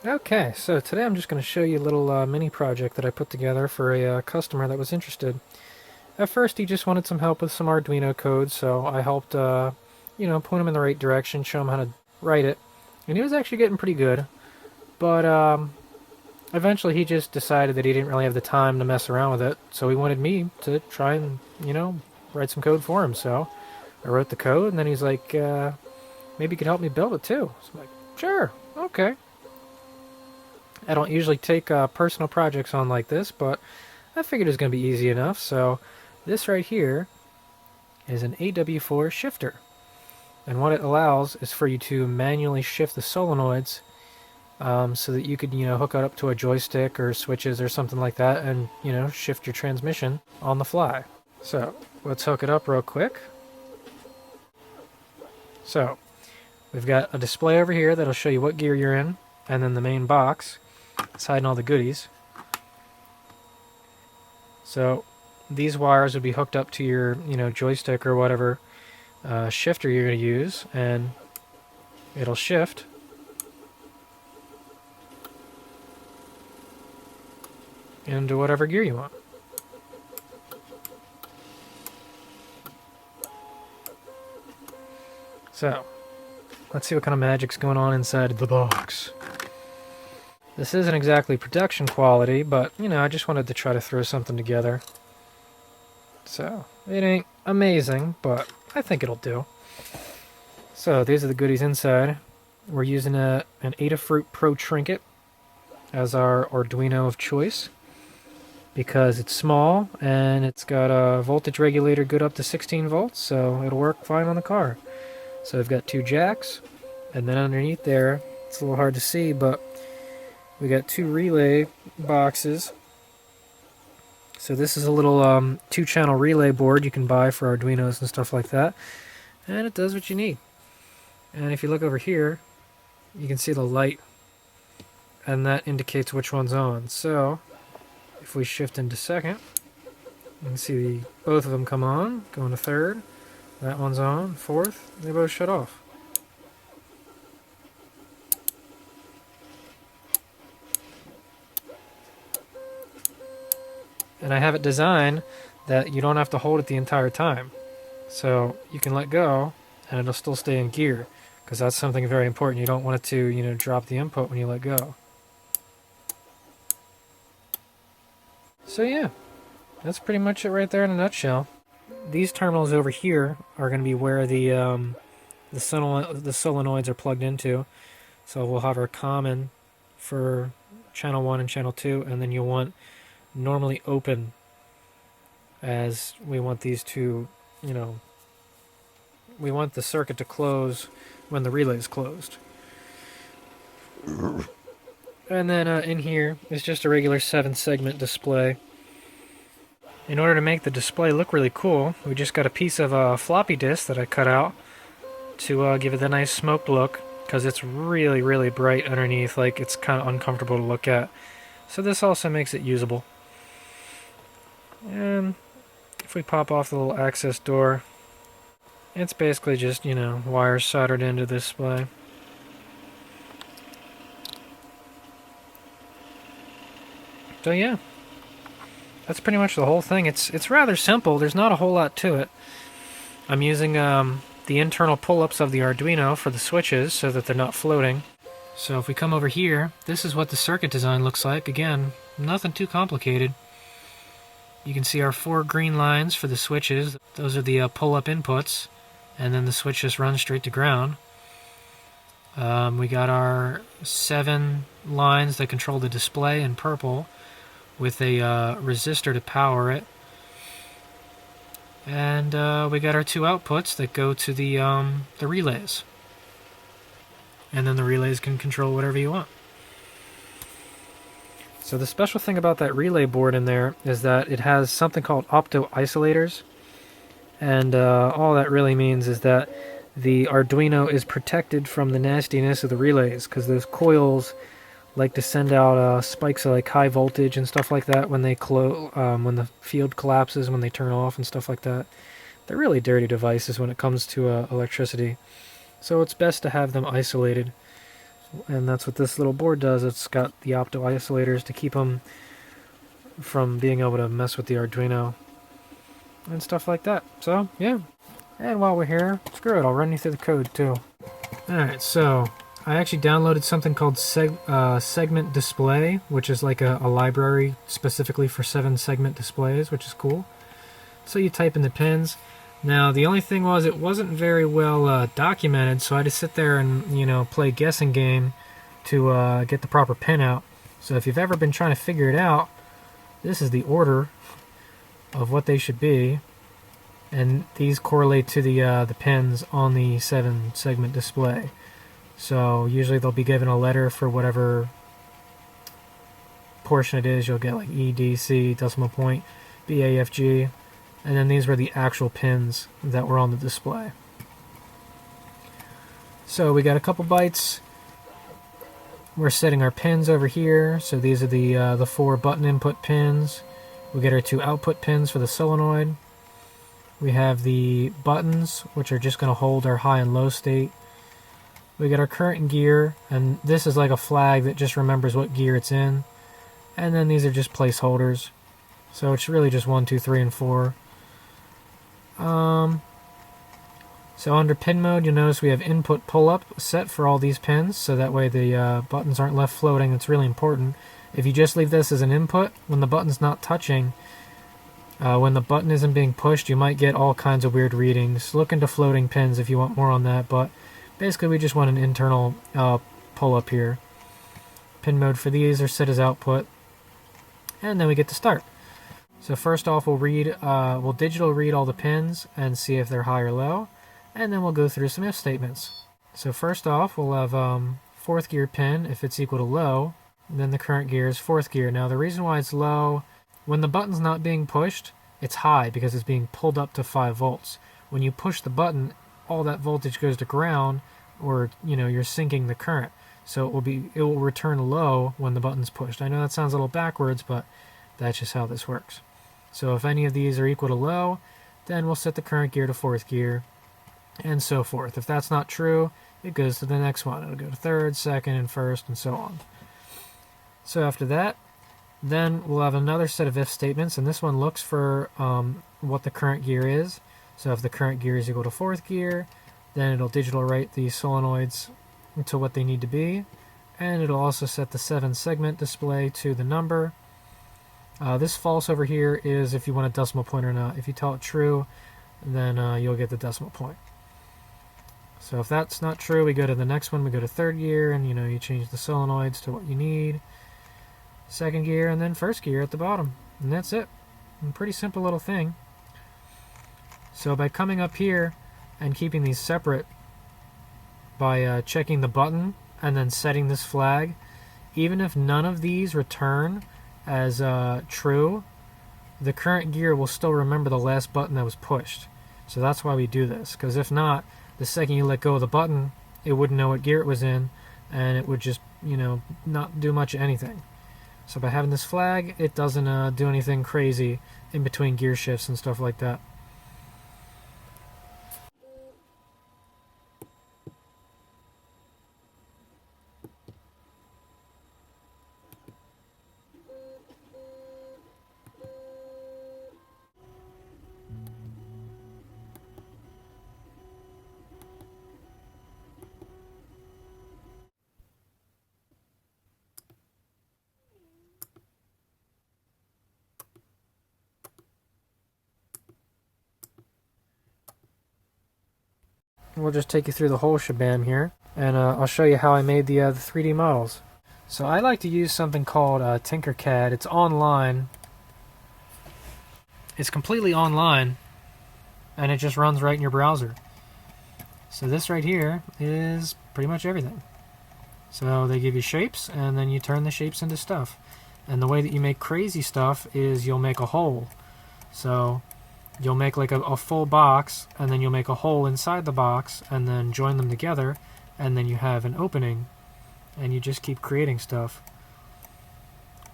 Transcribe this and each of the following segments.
Okay, so today I'm just going to show you a little mini project that I put together for a customer that was interested. At first, he just wanted some help with some Arduino code, so I helped, point him in the right direction, show him how to write it, and he was actually getting pretty good. But eventually, he just decided that he didn't really have the time to mess around with it, so he wanted me to try and, write some code for him. So I wrote the code, and then he's like, maybe you could help me build it too. So I'm like, sure, okay. I don't usually take personal projects on like this, but I figured it was going to be easy enough. So this right here is an AW-4 shifter. And what it allows is for you to manually shift the solenoids so that you could, hook it up to a joystick or switches or something like that and, shift your transmission on the fly. So let's hook it up real quick. So we've got a display over here that'll show you what gear you're in, and then the main box. It's hiding all the goodies. So these wires would be hooked up to your, joystick or whatever shifter you're going to use, and it'll shift. Into whatever gear you want. So let's see what kind of magic's going on inside the box. This isn't exactly production quality, but, I just wanted to try to throw something together. So, it ain't amazing, but I think it'll do. So, these are the goodies inside. We're using an Adafruit Pro Trinket as our Arduino of choice because it's small and it's got a voltage regulator good up to 16 volts, so it'll work fine on the car. So, we've got two jacks, and then underneath there, it's a little hard to see, but we got two relay boxes. So this is a little 2-channel relay board you can buy for Arduinos and stuff like that. And it does what you need. And if you look over here, you can see the light. And that indicates which one's on. So if we shift into second, you can see both of them come on, go into third. That one's on, fourth, they both shut off. And I have it designed that you don't have to hold it the entire time. So you can let go and it'll still stay in gear, because that's something very important. You don't want it to, drop the input when you let go. So yeah, that's pretty much it right there in a nutshell. These terminals over here are going to be where the solenoids are plugged into. So we'll have our common for channel 1 and channel 2, and then you'll want normally open, as we want these to, we want the circuit to close when the relay is closed. And then in here is just a regular 7-segment display. In order to make the display look really cool, we just got a piece of a floppy disk that I cut out to give it a nice smoked look, because it's really, really bright underneath. Like, it's kind of uncomfortable to look at. So this also makes it usable. And if we pop off the little access door, it's basically just, wires soldered into the display. So yeah, that's pretty much the whole thing. It's rather simple. There's not a whole lot to it. I'm using the internal pull-ups of the Arduino for the switches so that they're not floating. So if we come over here, this is what the circuit design looks like. Again, nothing too complicated. You can see our 4 green lines for the switches. Those are the pull-up inputs, and then the switch just runs straight to ground. We got our 7 lines that control the display in purple, with a resistor to power it. And we got our 2 outputs that go to the relays. And then the relays can control whatever you want. So the special thing about that relay board in there is that it has something called opto-isolators. And all that really means is that the Arduino is protected from the nastiness of the relays, because those coils like to send out spikes of like high voltage and stuff like that when they when the field collapses, when they turn off and stuff like that. They're really dirty devices when it comes to electricity. So it's best to have them isolated. And that's what this little board does. It's got the opto isolators to keep them from being able to mess with the Arduino and stuff like that. So, yeah. And while we're here, screw it, I'll run you through the code too. Alright, so I actually downloaded something called segment display, which is like a library specifically for 7-segment displays, which is cool. So you type in the pins. Now, the only thing was it wasn't very well documented, so I had to sit there and, you know, play a guessing game to get the proper pin out. So if you've ever been trying to figure it out, this is the order of what they should be. And these correlate to the pins on the 7-segment display. So usually they'll be given a letter for whatever portion it is. You'll get like E, D, C, decimal point, B, A, F, G. And then these were the actual pins that were on the display. So we got a couple bytes. We're setting our pins over here. So these are the 4 button input pins. We get our 2 output pins for the solenoid. We have the buttons, which are just going to hold our high and low state. We get our current and gear, and this is like a flag that just remembers what gear it's in. And then these are just placeholders. So it's really just 1, 2, 3, and 4. So under pin mode, you'll notice we have input pull-up set for all these pins, so that way the buttons aren't left floating. It's really important. If you just leave this as an input, when the button's not touching, when the button isn't being pushed, you might get all kinds of weird readings. Look into floating pins if you want more on that, but basically we just want an internal pull-up here. Pin mode for these are set as output, and then we get to start. So first off, we'll digital read all the pins and see if they're high or low, and then we'll go through some if statements. So first off, we'll have 4th gear pin. If it's equal to low, then the current gear is 4th gear. Now the reason why it's low, when the button's not being pushed, it's high because it's being pulled up to 5 volts. When you push the button, all that voltage goes to ground, or you're sinking the current. So it will return low when the button's pushed. I know that sounds a little backwards, but that's just how this works. So if any of these are equal to low, then we'll set the current gear to 4th gear, and so forth. If that's not true, it goes to the next one. It'll go to 3rd, 2nd, and 1st, and so on. So after that, then we'll have another set of if statements, and this one looks for what the current gear is. So if the current gear is equal to 4th gear, then it'll digital write the solenoids to what they need to be, and it'll also set the 7-segment display to the number. This false over here is if you want a decimal point or not. If you tell it true, then you'll get the decimal point. So if that's not true, we go to the next one. We go to 3rd gear, and you change the solenoids to what you need. 2nd gear, and then 1st gear at the bottom, and that's it. Pretty simple little thing. So by coming up here and keeping these separate, by checking the button and then setting this flag, even if none of these return as true, the current gear will still remember the last button that was pushed. So that's why we do this, because if not, the second you let go of the button, it wouldn't know what gear it was in, and it would just not do much of anything. So by having this flag, it doesn't do anything crazy in between gear shifts and stuff like that. We'll just take you through the whole shabam here, and I'll show you how I made the 3D models. So I like to use something called Tinkercad. It's online. It's completely online, and it just runs right in your browser. So this right here is pretty much everything. So they give you shapes, and then you turn the shapes into stuff. And the way that you make crazy stuff is you'll make a hole. So you'll make like a full box, and then you'll make a hole inside the box, and then join them together, and then you have an opening, and you just keep creating stuff.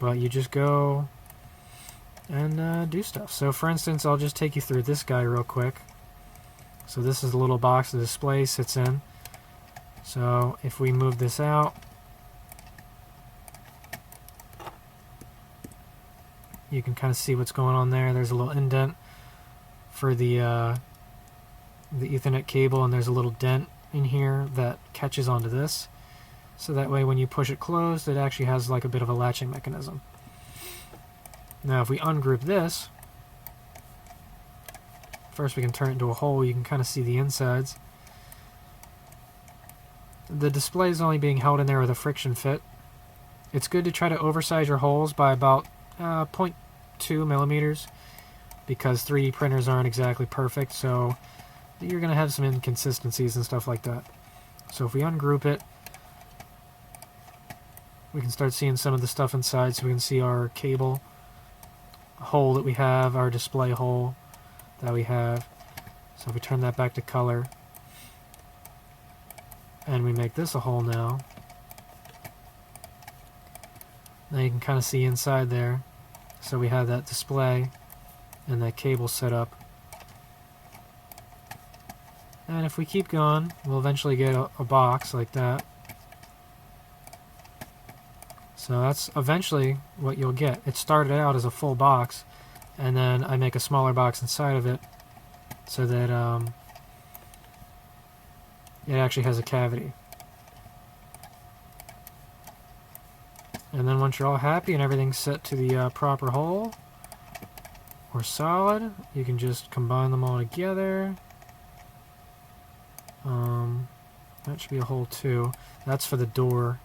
But you just go and do stuff. So for instance, I'll just take you through this guy real quick. So this is the little box the display sits in. So if we move this out, You can kind of see what's going on there. There's a little indent for the Ethernet cable, and there's a little dent in here that catches onto this. So that way when you push it closed, it actually has like a bit of a latching mechanism. Now if we ungroup this, first we can turn it into a hole. You can kind of see the insides. The display is only being held in there with a friction fit. It's good to try to oversize your holes by about 0.2 millimeters because 3D printers aren't exactly perfect, so you're going to have some inconsistencies and stuff like that. So if we ungroup it, we can start seeing some of the stuff inside, so we can see our cable hole that we have, our display hole that we have. So if we turn that back to color, and we make this a hole now, now you can kind of see inside there. So we have that display and that cable set up. And if we keep going, we'll eventually get a box like that. So that's eventually what you'll get. It started out as a full box, and then I make a smaller box inside of it so that it actually has a cavity. And then once you're all happy and everything's set to the proper hole or solid, you can just combine them all together. That should be a hole too. That's for the door.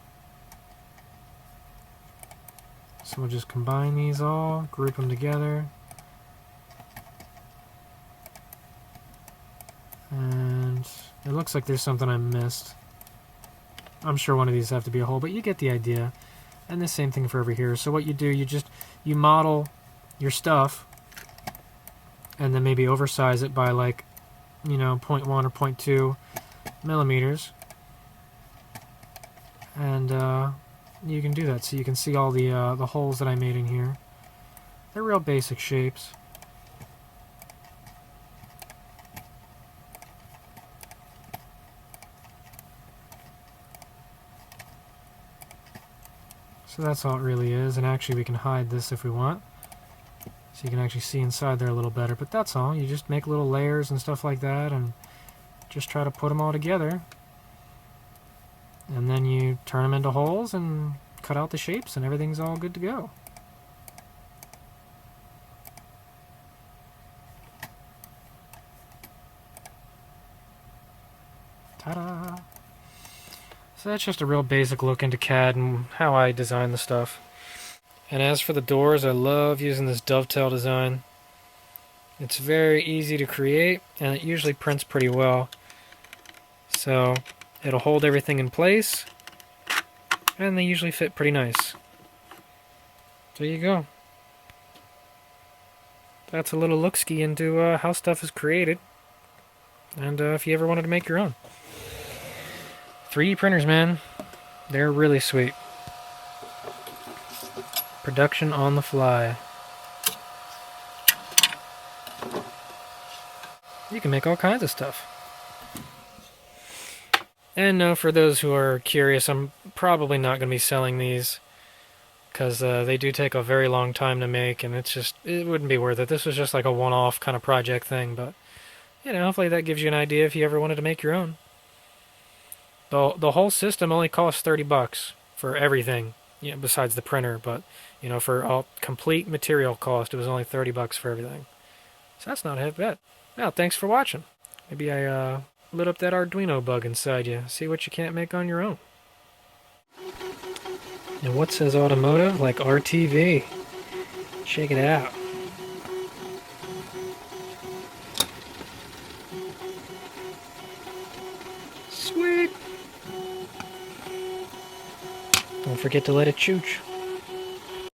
So we'll just combine these all, group them together. And it looks like there's something I missed. I'm sure one of these have to be a hole, but you get the idea. And the same thing for over here. So what you do, you model your stuff and then maybe oversize it by like, 0.1 or 0.2 millimeters. And you can do that. So you can see all the holes that I made in here. They're real basic shapes. So that's all it really is, and actually we can hide this if we want. So you can actually see inside there a little better, but that's all. You just make little layers and stuff like that and just try to put them all together. And then you turn them into holes and cut out the shapes and everything's all good to go. Ta-da! So that's just a real basic look into CAD and how I design the stuff. And as for the doors, I love using this dovetail design. It's very easy to create and it usually prints pretty well. So it'll hold everything in place and they usually fit pretty nice. There you go. That's a little look-ski into how stuff is created. And if you ever wanted to make your own. 3D printers, man, they're really sweet. Production on the fly. You can make all kinds of stuff. And for those who are curious, I'm probably not going to be selling these because they do take a very long time to make, and it wouldn't be worth it. This was just like a one-off kind of project thing, but hopefully that gives you an idea if you ever wanted to make your own. The whole system only costs $30 for everything, besides the printer. But for all complete material cost, it was only $30 for everything. So that's not half bad. Now, thanks for watching. Maybe I lit up that Arduino bug inside you. See what you can't make on your own. And what says automotive like RTV? Check it out. Sweet. Don't forget to let it chooch.